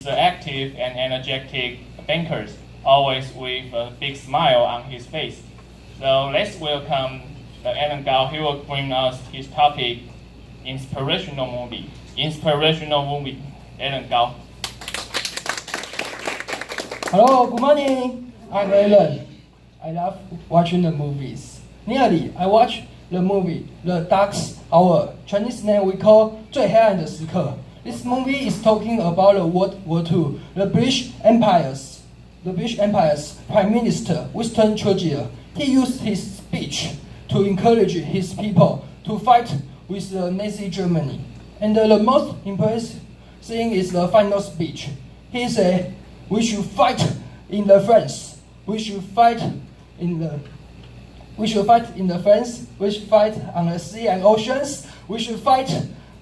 The active and energetic banker, always with a big smile on his face. So let's welcome Alan Gao. He will bring us his topic, inspirational movie. Inspirational movie, Alan Gao. Hello, good morning. I'm Alan. I love watching the movies. Nearly, I watch the movie The Dark Hour. Chinese name we call 最黑暗的时刻. This movie is talking about the World War II. The British Empire's Prime Minister Winston Churchill. He used his speech to encourage his people to fight with the Nazi Germany. And the most impressive thing is the final speech. He said, "We should fight in the France. We should fight in the France. We should fight on the sea and oceans. We should fight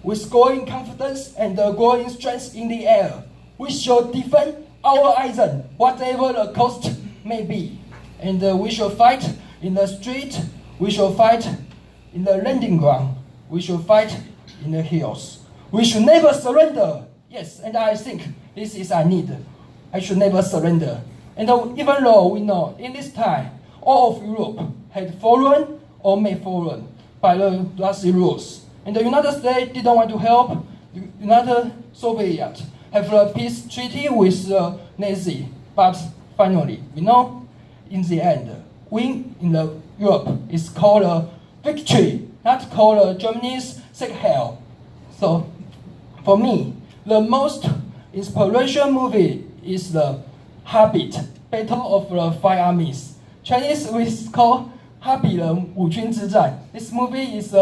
with growing confidence and growing strength in the air. We shall defend our island, whatever the cost may be. And we shall fight in the street. We shall fight in the landing ground. We shall fight in the hills. We should never surrender." Yes, and I think this is I need. I should never surrender. And even though we know in this time, all of Europe had fallen or may fallen by the Nazi rules. And the United States didn't want to help the United Soviet have a peace treaty with the Nazi. But finally, we know in the end, win in the Europe is called a victory, not called a Germany's sick hell. So for me, the most inspirational movie is The Hobbit, Battle of the Five Armies. Chinese we call 哈比人五军之战. This movie is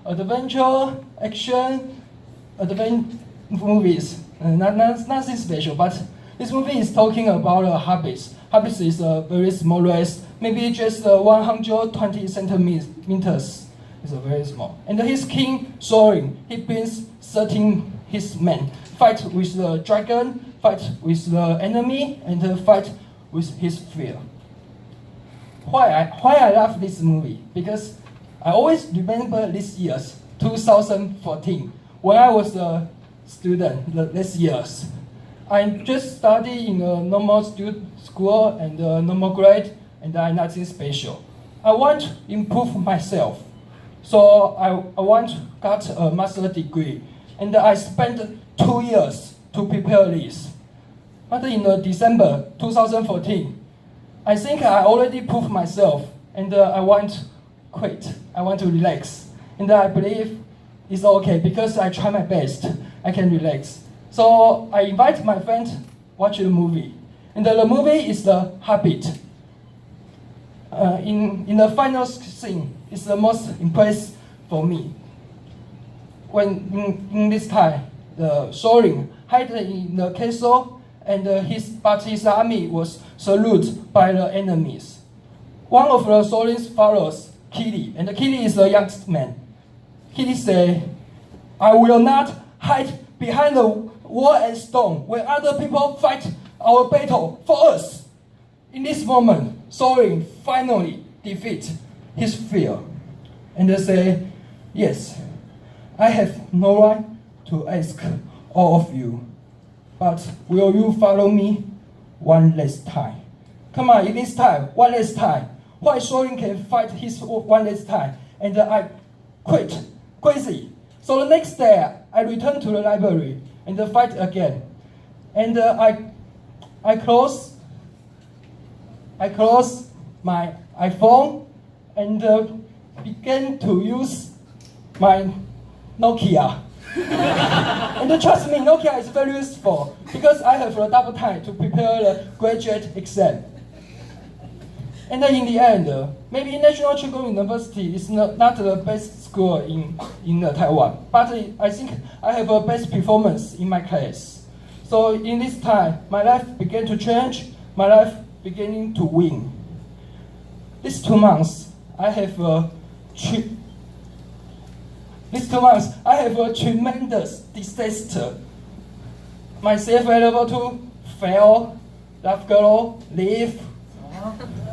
adventure, action, movies. Nothing special, but this movie is talking about hobbits. Hobbits is a very small race, maybe just 120 centimeters. It's very small. And his king Thorin, he brings 13 his men, fight with the dragon, fight with the enemy, and fight with his fear. Why I love this movie? Because I always remember this year's 2014 when I was a student. This year's I just study in a normal school and a normal grade, and I nothing special. I want to improve myself, so I want to get a master degree, and I spent 2 years to prepare this. But in December 2014, I think I already proved myself, and I want to quit. I want to relax, and I believe it's okay because I try my best. I can relax. So I invite my friend watch the movie, and the movie is The Hobbit. In the final scene, it's the most impressive for me. When in this time, the Thorin hid in the castle, and his army was surrounded by the enemies. One of the Thorin's followers, Kili, and Kili is a young man. Kili said, "I will not hide behind the wall and stone when other people fight our battle for us." In this moment, Thorin finally defeats his fear, and they say, "Yes, I have no right to ask all of you, but will you follow me one last time? Come on, in this time, one last time. Why Thorin can fight his one last time, and I quit, crazy." So the next day, I return to the library and fight again, and I close my iPhone and began to use my Nokia. And trust me, Nokia is very useful because I have a double time to prepare the graduate exam. And in the end, maybe National Chicago University is not the best school in Taiwan, but I think I have a best performance in my class. So in this time, my life began to change, my life beginning to win. These 2 months, I have a tremendous disaster. My self-level to fail, love girl, leave,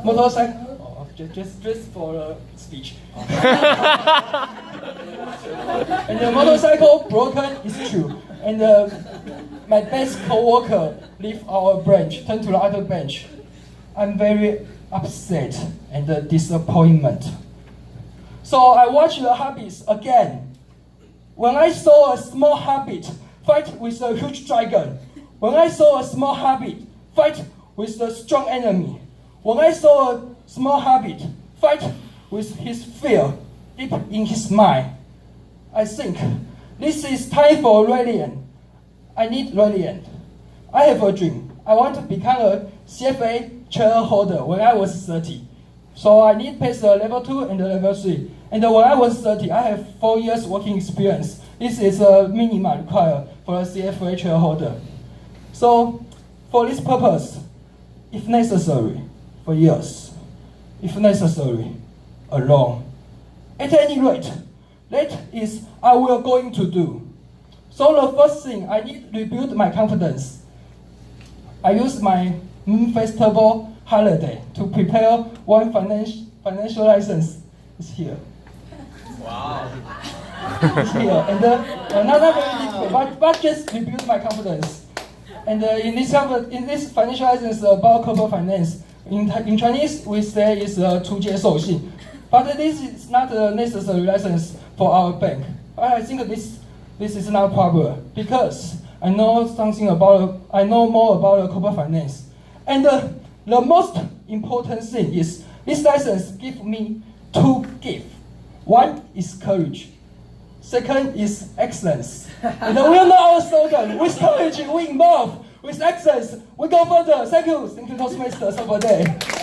motorcycle. Oh, just for the speech. And the motorcycle broken is true. And my best co-worker leave our branch, turn to the other bench. I'm very upset and disappointment. So I watched the habits again. When I saw a small habit fight with a huge dragon, when I saw a small habit fight with a strong enemy, when I saw a small habit fight with his fear deep in his mind, I think this is time for Radiant. I need Radiant. I have a dream. I want to become a CFA shareholder when I was 30. So I need pass the level 2 and the level 3. And when I was 30, I have 4 years working experience. This is a minimum required for a CFA shareholder. So for this purpose, if necessary, for years, if necessary, alone. At any rate, that is I will going to do. So the first thing, I need to rebuild my confidence. I use my Moon Festival holiday to prepare one financial license. It's here. Wow. It's here. And another very difficult, but just rebuild my confidence. And in this financial license about corporate finance, in Chinese we say it's 出街授信. But this is not a necessary license for our bank. I think this is not a problem because I know more about corporate finance. And the most important thing is this license gives me 2 gifts. One is courage. Second is excellence. And we all know our slogan, with courage we involve, with excellence we go further. Thank you Toastmaster, for that.